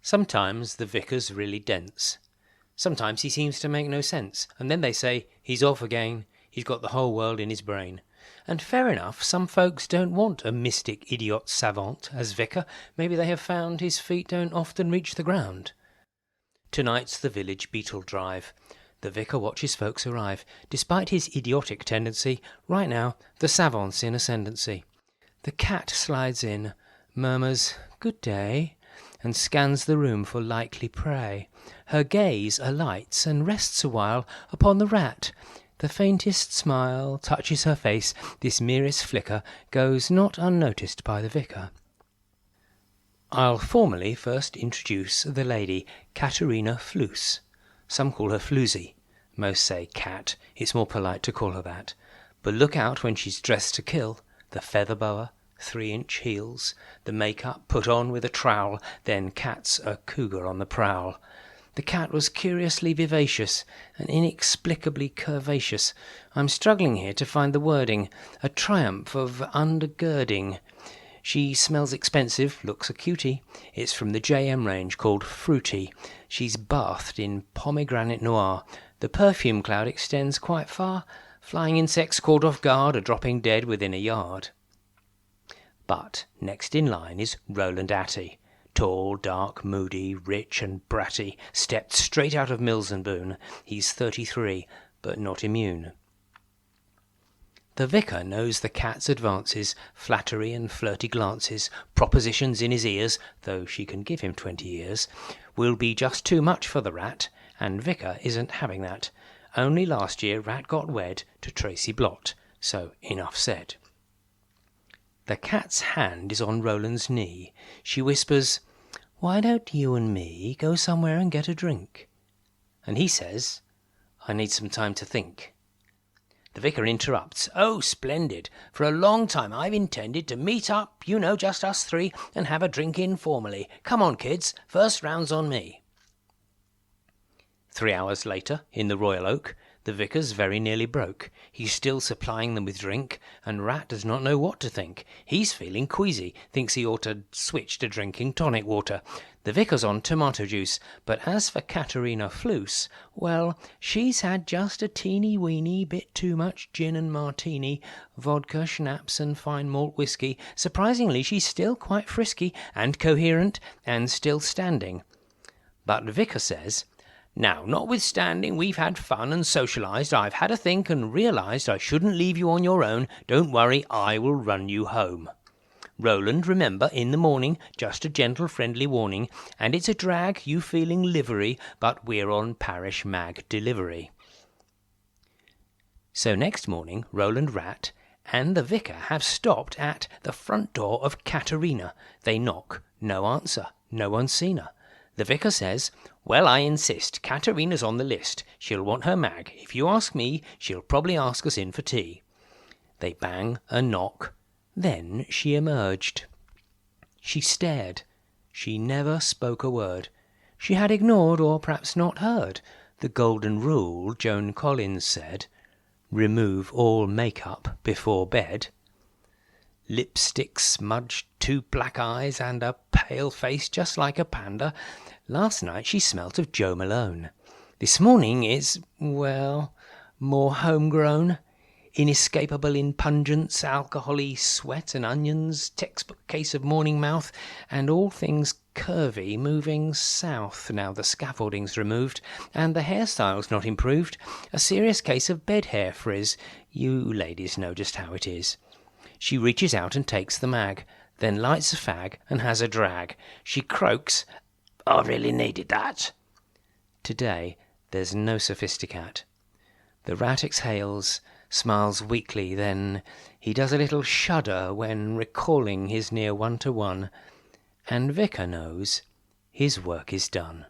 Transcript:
Sometimes the vicar's really dense. Sometimes he seems to make no sense, and then they say, he's off again, he's got the whole world in his brain. And fair enough, some folks don't want a mystic idiot savant as vicar. Maybe they have found his feet don't often reach the ground. Tonight's the village beetle drive. The vicar watches folks arrive. Despite his idiotic tendency, right now the savant's in ascendancy. The cat slides in, murmurs, "Good day," and scans the room for likely prey. Her gaze alights and rests a while upon the rat. The faintest smile touches her face. This merest flicker goes not unnoticed by the vicar. I'll formally first introduce the lady, Katerina Fluss. Some call her Floozy. Most say Cat. It's more polite to call her that. But look out when she's dressed to kill. The feather boa, 3-inch heels, the make-up put on with a trowel, then Cat's a cougar on the prowl. The cat was curiously vivacious and inexplicably curvaceous. I'm struggling here to find the wording, a triumph of undergirding. She smells expensive, looks a cutie. It's from the JM range called Fruity. She's bathed in pomegranate noir. The perfume cloud extends quite far. Flying insects caught off guard are dropping dead within a yard. But next in line is Roland Atty. Tall, dark, moody, rich and bratty, stepped straight out of Mills and Boon. He's 33, but not immune. The vicar knows the cat's advances, flattery and flirty glances, propositions in his ears, though she can give him 20 years, will be just too much for the rat, and vicar isn't having that. Only last year rat got wed to Tracy Blott, so enough said. The cat's hand is on Roland's knee. She whispers, "Why don't you and me go somewhere and get a drink?" And he says, "I need some time to think." The vicar interrupts, "Oh, splendid. For a long time I've intended to meet up, just us three, and have a drink informally. Come on, kids, first round's on me." 3 hours later, in the Royal Oak, the vicar's very nearly broke. He's still supplying them with drink, and Rat does not know what to think. He's feeling queasy, thinks he ought to switch to drinking tonic water. The vicar's on tomato juice, but as for Katerina Fluss, well, she's had just a teeny-weeny bit too much gin and martini, vodka, schnapps and fine malt whiskey. Surprisingly, she's still quite frisky and coherent and still standing. But the vicar says, "Now, notwithstanding we've had fun and socialised, I've had a think and realised I shouldn't leave you on your own. Don't worry, I will run you home. Roland, remember, in the morning, just a gentle friendly warning, and it's a drag, you feeling livery, but we're on parish mag delivery." So next morning, Roland Rat and the vicar have stopped at the front door of Katerina. They knock, no answer, no one's seen her. The vicar says, "Well, I insist. Katerina's on the list. She'll want her mag. If you ask me, she'll probably ask us in for tea." They bang a knock. Then she emerged. She stared. She never spoke a word. She had ignored, or perhaps not heard, the golden rule Joan Collins said, "Remove all make-up before bed." Lipstick smudged, 2 black eyes, and a pale face just like a panda. Last night she smelt of Joe Malone. This morning is, well, more homegrown. Inescapable in pungence, alcohol-y sweat and onions, textbook case of morning mouth, and all things curvy moving south now the scaffolding's removed, and the hairstyle's not improved. A serious case of bed hair frizz. You ladies know just how it is. She reaches out and takes the mag, then lights a fag and has a drag. She croaks, "I really needed that." Today there's no sophisticat. The rat exhales, smiles weakly, then he does a little shudder when recalling his near one-to-one, and vicar knows his work is done.